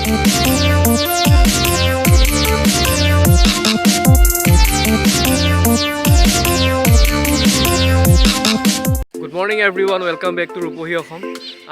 Good morning everyone, welcome back to Rupohi Assam.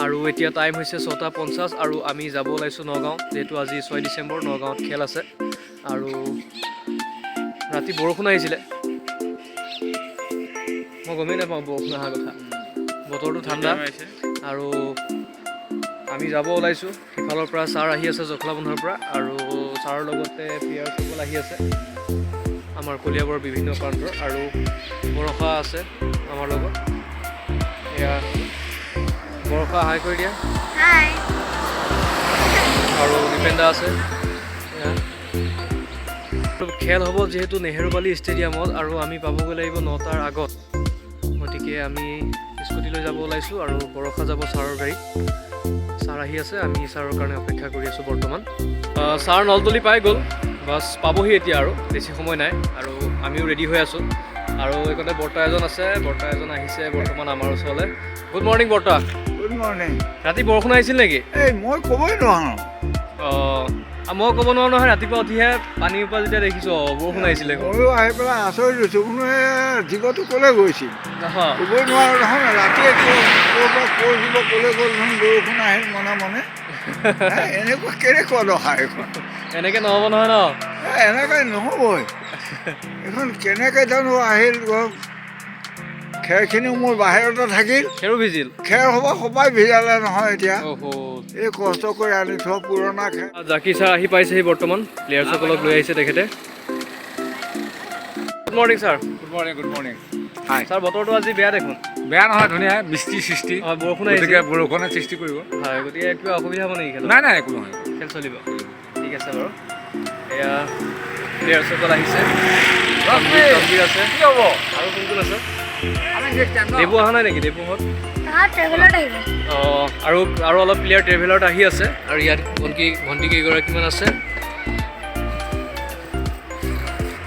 আৰু এতিয়া time হৈছে 6:50 আৰু আমি যাব ওলাইছো নগাঁও যেটো আজি 6 ডিসেম্বৰ নগাঁৱত খেল আছে আৰু ৰাতি বৰষুণ আহিছিলে মই গমেই নাপাওঁ বৰষুণ অহা কথা বতৰটো ঠাণ্ডা আৰু আমি যাব ওলাইছো সিফালৰ পৰা ছাৰ আহি আছে জখলাবন্ধাৰ পৰা আৰু ছাৰৰ লগতে প্লেয়াৰ সকল আহি আছে আমাৰ কলিয়াবৰ বিভিন্ন প্ৰান্তৰ আৰু বৰষা আছে আমাৰ লগত বৰষা হাই কৰি দিয়া হাই আৰু দীপেন্দা আছে খেল হ'ব যেহেতু নেহেৰুবালি ষ্টেডিয়ামত আৰু আমি পাবগৈ লাগিব 9টাৰ আগত গতিকে আমি স্কুটি লৈ যাব ওলাইছোঁ আৰু বৰষা যাব ছাৰৰ গাড়ীত ছাৰ আহি আছে আমি ছাৰৰ কাৰণে অপেক্ষা কৰি আছোঁ বৰ্তমান ছাৰ নলতলি পাই গ'ল বাছ পাবহি এতিয়া আৰু বেছি সময় নাই আৰু আমিও ৰেডি হৈ আছোঁ আৰু এইকতে বৰ্তা এজন আছে বৰ্তা এজন আহিছে বৰ্তমান আমাৰ ওচৰলৈ গুড মৰ্নিং বৰ্তা গুড মৰ্নিং ৰাতি বৰষুণ আহিছিল নেকি এই মই ক'বই নোৱাৰোঁ মই ক'ব নোৱাৰোঁ নহয় ৰাতিপুৱা উঠিহে পানীৰ পৰা যেতিয়া দেখিছোঁ বৰষুণ আহিছিলে ময়ো আহি পেলাই আচৰিত হৈছোঁ কোনো জীৱটো ক'লৈ গৈছিল ক'বই নোৱাৰোঁ নহয় ৰাতি ক'ৰ পৰা কৈছিল ক'লৈ গ'ল নহয় বৰষুণ আহিল মনে মনে এনেকুৱা কেনেকুৱা দশা এইখন এনেকৈ নহ'ব নহয় ন এনেকৈ নহ'বই এইখন কেনেকৈ জানো আহিল খেৰখিনিও মোৰ বাহিৰতে থাকিল খেৰো ভিজিল খেৰ হ'ব সবাই ভিজালে নহয় এতিয়া এই কষ্ট কৰি আনি থোৱা পুৰণা খেৰ জাকিৰ ছাৰ আহি পাইছেহি বৰ্তমান প্লেয়াৰ্ছসকলক লৈ আহিছে তেখেতে good morning sir good morning hi sir বতৰটো আজি বেয়া দেখোন বেয়া নহয় ধুনীয়া বৃষ্টি সৃষ্টি হয় বৰষুণ আহিছে বৰষুণে সৃষ্টি কৰিব হয় গতিকে কিবা অসুবিধা হ'ব নেকি খেল নাই একো নহয় খেল চলিব ঠিক আছে বাৰু এয়া প্লেয়াৰ্ছসকল আহিছে আছে কি হ'ব আৰু কোন কোন আছে দেৱু অহা নাই নেকি দেৱুহঁত আৰু অলপ প্লেয়াৰ ট্ৰেভেলাৰত আহি আছে আৰু ইয়াত ভণ্টি কেইগৰাকীমান আছে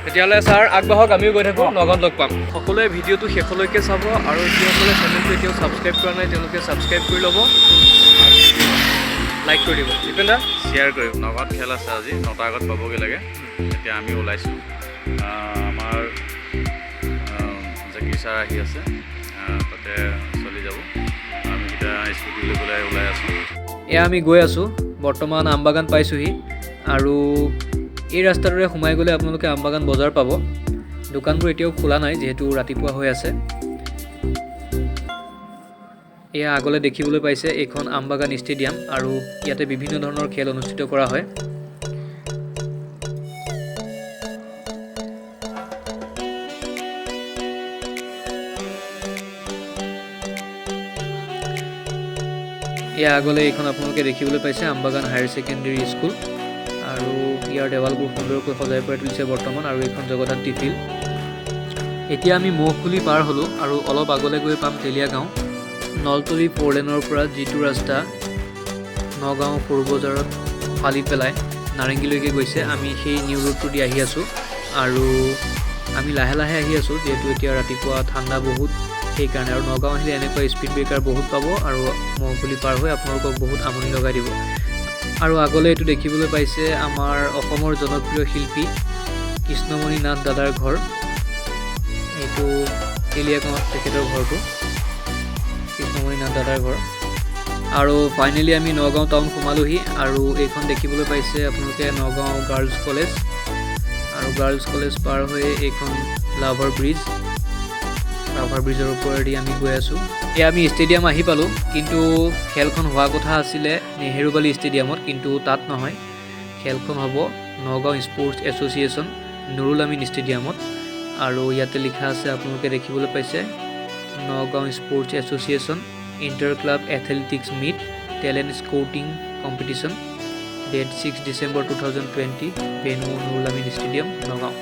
তেতিয়াহ'লে ছাৰ আগবাঢ়ক আমিও গৈ থাকোঁ নগাঁৱত লগ পাম সকলোৱে ভিডিঅ'টো শেষলৈকে চাব আৰু যিসকলে চেনেলটো এতিয়াও ছাবস্ক্ৰাইব কৰা নাই তেওঁলোকে ছাবস্ক্ৰাইব কৰি ল'ব লাইক কৰি দিব দীপেন্দা শ্বেয়াৰ কৰিম নগাঁৱত খেল আছে আজি 9টাৰ আগত পাবগৈ লাগে এতিয়া আমি ওলাইছোঁ আমাৰ জাকিৰ ছাৰ আহি আছে তাতে চলি যাব আমি এতিয়া স্কুটি লৈ পেলাই ওলাই আছোঁ এয়া আমি গৈ আছোঁ বৰ্তমান আমবাগান পাইছোঁহি আৰু এই ৰাস্তাটোৰে সোমাই গ'লে আপোনালোকে আমবাগান বজাৰ পাব দোকানবোৰ এতিয়াও খোলা নাই যিহেতু ৰাতিপুৱা হৈ আছে এয়া আগলৈ দেখিবলৈ পাইছে এইখন আমবাগান ষ্টেডিয়াম আৰু ইয়াতে বিভিন্ন ধৰণৰ খেল অনুষ্ঠিত কৰা হয় এয়া আগলৈ এইখন আপোনালোকে দেখিবলৈ পাইছে আমবাগান হায়াৰ ছেকেণ্ডেৰী স্কুল আৰু ইয়াৰ দেৱালবোৰ সুন্দৰকৈ সজাই পৰাই তুলিছে বৰ্তমান আৰু এইখন জগদ্ধাত্ৰী ফিল্ড এতিয়া আমি মহখুলি পাৰ হ'লোঁ আৰু অলপ আগলৈ গৈ পাম তেলীয়া গাঁও নলতলি 4 লেনৰ পৰা যিটো ৰাস্তা নগাঁও সৰু বজাৰত ফালি পেলাই নাৰেংগীলৈকে গৈছে আমি সেই নিউ ৰোডটো দি আহি আছোঁ আৰু আমি লাহে লাহে আহি আছোঁ যিহেতু এতিয়া ৰাতিপুৱা ঠাণ্ডা বহুত সেইকাৰণে আৰু নগাঁও আহিলে এনেকুৱা স্পীড ব্ৰেকাৰ বহুত পাব আৰু মহখুলি পাৰ হৈ আপোনালোকক বহুত আমনি লগাই দিব আৰু আগলৈ এইটো দেখিবলৈ পাইছে আমাৰ অসমৰ জনপ্ৰিয় শিল্পী কৃষ্ণমণি নাথ দাদাৰ ঘৰ এইটো তেলীয়া গাঁৱত তেখেতৰ ঘৰটো কৃষ্ণমণি নাথ দাদাৰ ঘৰ আৰু ফাইনেলি আমি নগাঁও টাউন সোমালোহি আৰু এইখন দেখিবলৈ পাইছে আপোনালোকে নগাঁও গাৰ্লছ কলেজ আৰু গাৰ্লছ কলেজ পাৰ হৈ এইখন লাভাৰ ব্ৰিজৰ ওপৰেদি আমি গৈ আছোঁ এয়া আমি ষ্টেডিয়াম আহি পালোঁ কিন্তু খেলখন হোৱা কথা আছিলে নেহেৰুবালি ষ্টেডিয়ামত কিন্তু তাত নহয় খেলখন হ'ব নগাঁও স্পৰ্টছ এছ'চিয়েশ্যন নুৰুল আমিন ষ্টেডিয়ামত আৰু ইয়াতে লিখা আছে আপোনালোকে দেখিবলৈ পাইছে Nagaon sports association inter club athletics meet talent scouting competition date 6 December 2020 venue Nurul Amin stadium Nagaon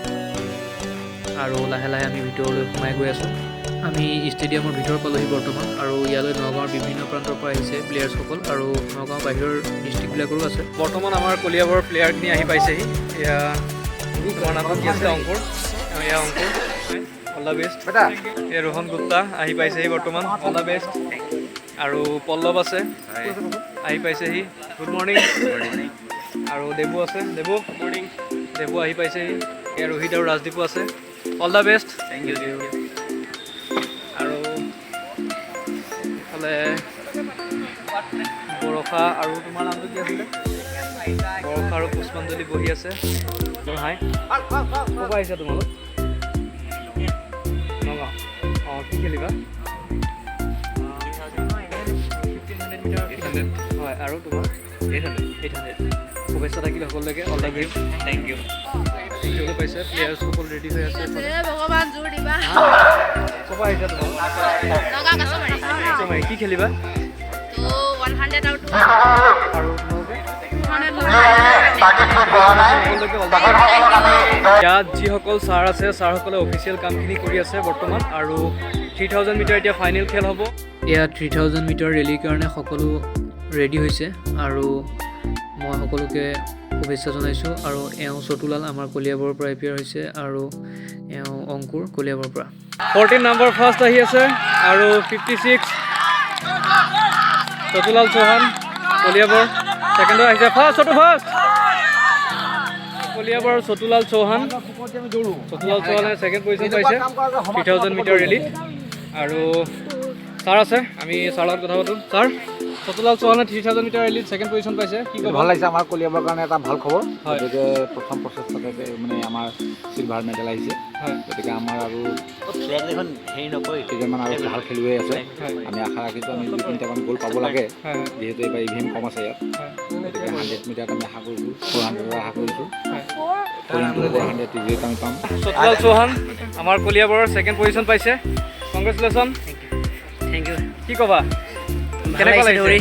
আৰু লাহে লাহে আমি ভিতৰলৈ সোমাই গৈ আছোঁ আমি ষ্টেডিয়ামৰ ভিতৰ পালোহি বৰ্তমান আৰু ইয়ালৈ নগাঁৱৰ বিভিন্ন প্ৰান্তৰ পৰা আহিছে প্লেয়াৰ্ছসকল আৰু নগাঁও বাহিৰৰ ডিষ্ট্ৰিক্টবিলাকৰো আছে বৰ্তমান আমাৰ কলিয়াবৰ প্লেয়াৰখিনি আহি পাইছেহি এয়া তোমাৰ নামত কি আছে অংকুৰ এয়া অংকুৰ অল দ্য বেষ্ট এয়া ৰোহন গুপ্তা আহি পাইছেহি বৰ্তমান অল দ্য বেষ্ট আৰু পল্লৱ আছে আহি পাইছেহি গুড মৰ্ণিং আৰু দেবু আছে দেবু মৰ্ণিং দেবু আহি পাইছেহি এয়া ৰোহিত আৰু ৰাজদীপো আছে all the best thank you আৰু ইফালে বৰষা আৰু তোমাৰ নামটো কি আছিলে বৰষা আৰু পুষ্পাঞ্জলি বহি আছে হাই ক'ৰ পৰা আহিছা তোমালোক নগাঁও অঁ কি খেলিবা হয় আৰু তোমাৰ 800 শুভেচ্ছা থাকিল সকলোকে all the best thank you দেখিবলৈ পাইছে প্লেয়াৰ্ছ সকলো ৰেডি হৈ আছে ভগৱান জোৰ দিবা ক'ৰ পৰা আহিছা তোমালোক নগা কাছমাৰী কাছমাৰী কি খেলিবা তো 100 আৰু 200 আৰু তোমালোকে ইয়াত যিসকল ছাৰ আছে ছাৰসকলে অফিচিয়েল কামখিনি কৰি আছে বৰ্তমান আৰু 3000 মিটাৰ এতিয়া ফাইনেল খেল হ'ব এয়া 3000 মিটাৰ ৰেলীৰ কাৰণে সকলো ৰেডি হৈছে আৰু মই সকলোকে শুভেচ্ছা জনাইছোঁ আৰু এওঁ চতুলাল আমাৰ কলিয়াবৰৰ পৰা এপিয়াৰ হৈছে আৰু এওঁ অংকুৰ কলিয়াবৰৰ পৰা 14 নম্বৰ ফাৰ্ষ্ট আহি আছে আৰু 56 চতুলাল চৌহান কলিয়াবৰ ছেকেণ্ডত আহিছে ফাৰ্ষ্ট কলিয়াবৰ চতুলাল চৌহানে ছেকেণ্ড পজিশ্যন পাইছে 3000 মিটাৰ ৰেলীত আৰু ছাৰ আছে আমি ছাৰ লগত কথা পাতোঁ ছাৰ চতুলাল চৌহানে 3000 মিটাৰ ৰেলীত ছেকেণ্ড পজিশ্যন পাইছে কি ক'ব ভাল লাগিছে আমাৰ কলিয়াবৰ কাৰণে এটা ভাল খবৰ হয়। গতিকে প্ৰথম প্ৰচেষ্টাতে মানে আমাৰ চিলভাৰ মেডেল আহিছে হয় গতিকে আমাৰ আৰু কেইজনমান আৰু ভাল খেলুৱৈ আছে আমি আশা ৰাখিছোঁ আমি 2-3টামান গ'ল পাব লাগে হয় যিহেতু এইবাৰ ইভিএম কম আছে ইয়াত গতিকে 100 মিটাৰত আমি আশা কৰিছোঁ 400 আশা কৰিছোঁ 400 যিহেতু আমি পাম চতুলাল চৌহান আমাৰ কলিয়াবৰৰ ছেকেণ্ড পজিশ্যন পাইছে কংগ্ৰেচুলেশ্যন থেংক ইউ কি ক'বা কেনেকুৱা লাগিছে দৌৰি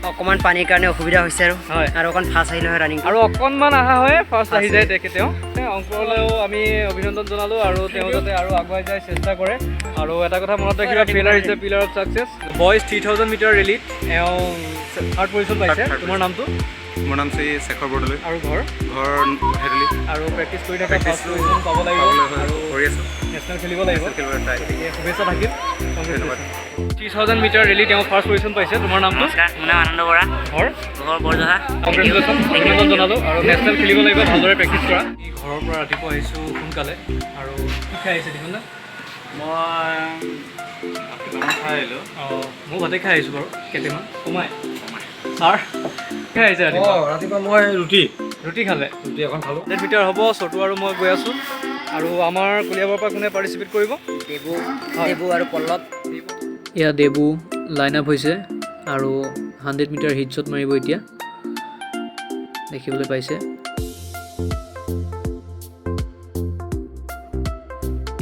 অকণমান পানীৰ কাৰণে অসুবিধা হৈছে হয়। আৰু অকণ ফাষ্ট আহিলে হয় ৰানিং আৰু অকণমান অহা হয় ফাৰ্ষ্ট আহি যায় দেখে তেওঁ অংকলৈও আমি অভিনন্দন জনালোঁ আৰু তেওঁ যাতে আৰু আগুৱাই যায় চেষ্টা কৰে আৰু এটা কথা মনত ৰাখিবা failure is the pillar of success boys 3000 metre ৰেলীত এওঁ থাৰ্ড পজিশ্যন পাইছে তোমাৰ নামটো মোৰ নাম শ্ৰী শেখৰ বৰদলৈ আৰু ঘৰ ভেটেলি আৰু প্ৰেক্টিছ কৰি থকা ফাৰ্ষ্ট পজিশ্যন পাব লাগিব আৰু কৰি আছোঁ নেশ্যনেল খেলিব লাগিব খেলিবলৈ ট্ৰাই গতিকে শুভেচ্ছা থাকিল 30,000 মিটাৰ ৰেলীত তেওঁ ফাৰ্ষ্ট পজিশ্যন পাইছে তোমাৰ নামটো নমস্কাৰ মোৰ নাম আনন্দ বৰা ঘৰ ঘৰ বৰজহা কংগ্ৰেচুলেশ্যন অভিনন্দন জনালোঁ আৰু নেশ্যনেল খেলিব লাগিব ভালদৰে প্ৰেক্টিছ কৰা ঘৰৰ পৰা ৰাতিপুৱা আহিছোঁ সোনকালে আৰু কি খাই আহিছে দেখোন না মই খাই আহিলোঁ অঁ ময়ো ভাতে খাই আহিছোঁ বাৰু কেইটামান কমাই ছাৰ খাই আহিছে ৰাতিপুৱা মই ৰুটি খালে ৰুটি এখন খালোঁ 100 মিটাৰ হ'ব চটু আৰু মই গৈ আছোঁ আৰু আমাৰ কলিয়াবৰৰ পৰা কোনে পাৰ্টিচিপেট কৰিব দেবু আৰু পল্লৱ এয়া দেবু লাইন আপ হৈছে আৰু 100 মিটাৰ হিট শ্বট মাৰিব এতিয়া দেখিবলৈ পাইছে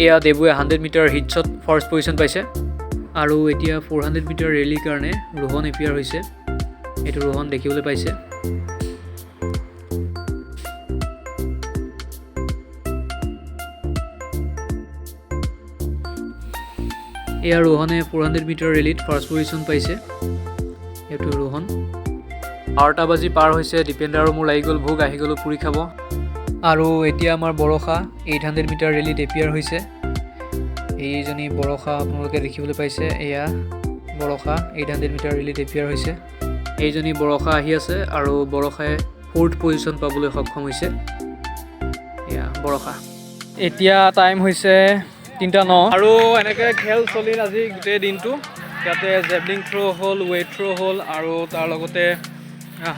এয়া দেবুৱে 100 metre heat shot first position পাইছে আৰু এতিয়া 400 মিটাৰ ৰেলীৰ কাৰণে ৰোহন এপিয়াৰ হৈছে এইটো ৰোহন দেখিবলৈ পাইছে এয়া ৰোহনে 400 মিটাৰ ৰেলীত ফাৰ্ষ্ট পজিশ্যন পাইছে এইটো ৰোহন 12টা বাজি পাৰ হৈছে দীপেন্দ্ৰ আৰু মোৰ লাগি গ'ল ভোগ আহি গ'লোঁ পুৰি খাব আৰু এতিয়া আমাৰ বৰষা 800 মিটাৰ ৰেলীত এপিয়াৰ হৈছে এইজনী বৰষা আপোনালোকে দেখিবলৈ পাইছে এয়া বৰষা 800 মিটাৰ ৰেলীত এপিয়াৰ হৈছে এইজনী বৰষা আহি আছে আৰু বৰষাই 4th পজিশ্যন পাবলৈ সক্ষম হৈছে এয়া বৰষা এতিয়া টাইম হৈছে 3:09 আৰু এনেকৈ খেল চলিল আজি গোটেই দিনটো ইয়াতে জেভলিং থ্ৰ' হ'ল ৱেইট থ্ৰ' হ'ল আৰু তাৰ লগতে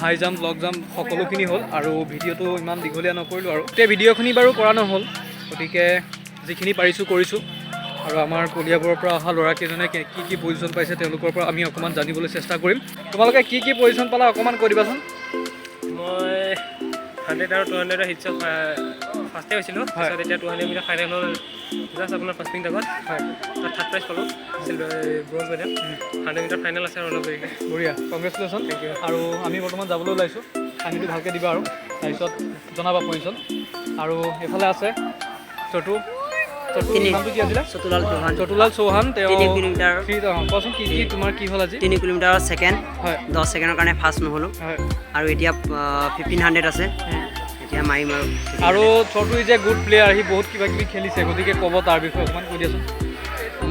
হাই জাম্প লং জাম্প সকলোখিনি হ'ল আৰু ভিডিঅ'টো ইমান দীঘলীয়া নকৰিলোঁ আৰু গোটেই ভিডিঅ'খিনি বাৰু কৰা নহ'ল গতিকে যিখিনি পাৰিছোঁ কৰিছোঁ আৰু আমাৰ কলিয়াবৰৰ পৰা অহা ল'ৰাকেইজনে কি পজিশ্যন পাইছে তেওঁলোকৰ পৰা আমি অকণমান জানিবলৈ চেষ্টা কৰিম তোমালোকে কি পজিশ্যন পালা অকণমান কৈ দিবাচোন মই 100 আৰু 200 হিট শ্বট ফাৰ্ষ্টে হৈছিলোঁ তাৰপিছত এতিয়া 200 মিটাৰ ফাইনেল হ'ল জাষ্ট আপোনাৰ 5 মিনিট আগত হয় তাত থাৰ্ড প্ৰাইজ পালোঁ ব্ৰঞ্জ মেডেল 100 মিটাৰ ফাইনেল আছে আৰু অলপ দেৰিকৈ বঢ়িয়া কংগ্ৰেচুলেশ্যন আৰু আমি বৰ্তমান যাবলৈ ওলাইছোঁ পানীটো ভালকৈ দিবা আৰু তাৰপিছত জনাবা পজিশ্যন আৰু এইফালে আছে চটু নামটো কি আছিলে চতুলাল চৌহান তেওঁ 3 কিলোমিটাৰ কোৱাচোন কি তোমাৰ কি হ'ল আজি 3 কিলোমিটাৰৰ ছেকেণ্ড হয় 10 ছেকেণ্ডৰ কাৰণে ফাৰ্ষ্ট নহ'লোঁ হয় আৰু এতিয়া 1500 আছে এতিয়া মাৰিম আৰু Chhotu is a good player সি বহুত কিবা কিবি খেলিছে গতিকে ক'ব তাৰ বিষয়ে অকণমান কৈ দিয়াচোন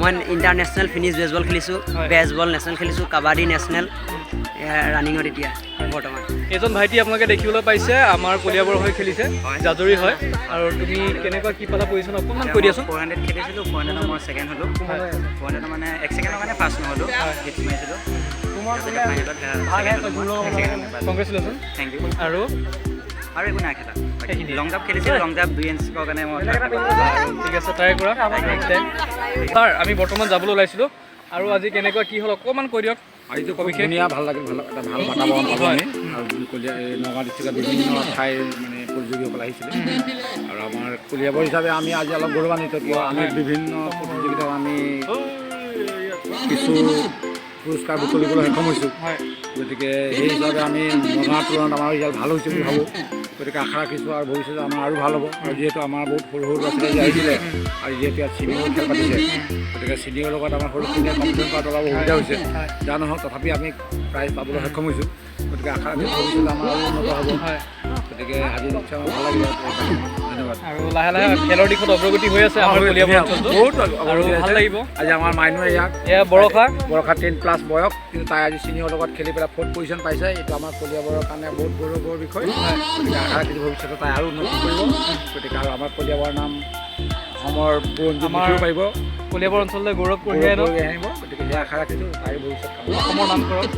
মই ইণ্টাৰনেশ্যনেল ফিনিছ বেছবল খেলিছোঁ, হয়। বেছবল নেশ্যনেল খেলিছোঁ, কাবাডী নেশ্যনেল, ৰানিঙত এতিয়া বৰ্তমান। এজন ভাইটি আপোনালোকে দেখিবলৈ পাইছে আমাৰ কলিয়াবৰ হৈ খেলিছে, জাজৰি হয়। আৰু তুমি কেনেকুৱা কি পালা পজিশ্যন অকণমান কৈ দিয়াচোন। 400 খেলিছিলোঁ, 400 মই ছেকেণ্ড হ'লোঁ, 400 মানে 1 ছেকেণ্ডৰ কাৰণে ফাৰ্ষ্ট নহ'লোঁ, হিট মাৰিছিলোঁ। কংগ্ৰেচুলেশ্যন। Thank you. আৰু একো নাই খেলা, লং জাম্প খেলিছিলোঁ, লং জাম্প 2 ইঞ্চৰ কাৰণে মই ঠিক আছে, ট্ৰাই কৰা। ছাৰ আমি বৰ্তমান যাবলৈ ওলাইছিলোঁ, আৰু আজি কেনেকুৱা কি হ'ল অকণমান কৈ দিয়ক। আজিতো খুব ধুনীয়া, ভাল লাগিল, এটা ভাল বাতাবৰণ পালোঁ আমি। আৰু কলিয়া নগাঁও ডিষ্ট্ৰিক্টৰ বিভিন্ন ঠাইৰ মানে প্ৰতিযোগীসকল আহিছিলে। আৰু আমাৰ কলিয়াবৰ হিচাপে আমি আজি অলপ গৌৰৱান্বিত, কিয় আমি বিভিন্ন প্ৰতিযোগিতাত আমি কিছু পুৰস্কাৰ বুটলিবলৈ সক্ষম হৈছোঁ। গতিকে সেই হিচাপে আমি নগাঁৱৰ তুলনাত আমাৰ ৰিজাল্ট ভাল হৈছে বুলি ভাবোঁ। গতিকে আশা ৰাখিছোঁ আৰু ভৱিষ্যতে আমাৰ আৰু ভাল হ'ব। আৰু যিহেতু আমাৰ বহুত সৰু সৰু ল'ৰা ছোৱালী আহিছিলে, আৰু যিহেতু ইয়াত চিনিয়ৰ খেল পাতিছে, গতিকে চিনিয়ৰ লগত আমাৰ সৰুখিনিয়ে কম্পিটিশ্যন কৰাত অলপ অসুবিধা হৈছে। যা নহওক তথাপি আমি প্ৰাইজ পাবলৈ সক্ষম হৈছোঁ। গতিকে আশা ৰাখিছোঁ ভৱিষ্যতে আমাৰ আৰু উন্নত হ'ব। গতিকে আজি নিশ্চয় আমাৰ ভাল লাগিলে, ধন্যবাদ। আৰু লাহে লাহে খেলৰ দিশত অগ্ৰগতি হৈ আছে আমাৰ কলিয়াবৰ অঞ্চলটো, বহুত আৰু ভাল লাগিব। আজি আমাৰ মাইনুৱে এয়া বৰষা 10+ বয়স, কিন্তু তাই আজি চিনিয়ৰ লগত খেলি পেলাই 4th পজিশ্যন পাইছে। এইটো আমাৰ কলিয়াবৰৰ কাৰণে বহুত গৌৰৱৰ বিষয়। গতিকে আশা ৰাখিছোঁ ভৱিষ্যতে তাই আৰু উন্নতি কৰিব। গতিকে আৰু আমাৰ কলিয়াবৰৰ নাম অসমৰ বুৰঞ্জীত লিখিব পাৰিব, কলিয়াবৰ অঞ্চললৈ গৌৰৱ কঢ়িয়াই আহিব। গতিকে সেই আশা ৰাখিছোঁ তাইৰ ভৱিষ্যত অসমৰ নাম কৰক।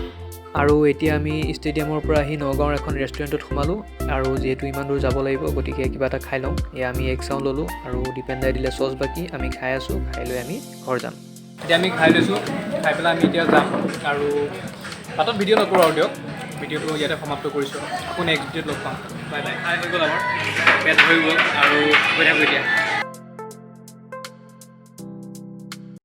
আৰু এতিয়া আমি ষ্টেডিয়ামৰ পৰা আহি নগাঁৱৰ এখন ৰেষ্টুৰেণ্টত সোমালোঁ, আৰু যিহেতু ইমান দূৰ যাব লাগিব গতিকে কিবা এটা খাই লওঁ। এয়া আমি এগ চাউণ্ড ল'লোঁ, আৰু দীপেন্দাই দিলে চচ বাকী, আমি খাই আছোঁ। খাই লৈ আমি ঘৰ যাম। এতিয়া আমি খাই লৈছোঁ, খাই পেলাই আমি এতিয়া যাম। আৰু পাতত ভিডিঅ' নকৰোঁ আৰু দিয়ক, ভিডিঅ'টো ইয়াতে সমাপ্ত কৰিছোঁ। আকৌ নেক্সট ভিডিঅ'ত লগ পাম। Bye bye. খাই হৈ গ'ল, আমাৰ পেট হৈ গ'ল, আৰু গৈ থাকোঁ এতিয়া।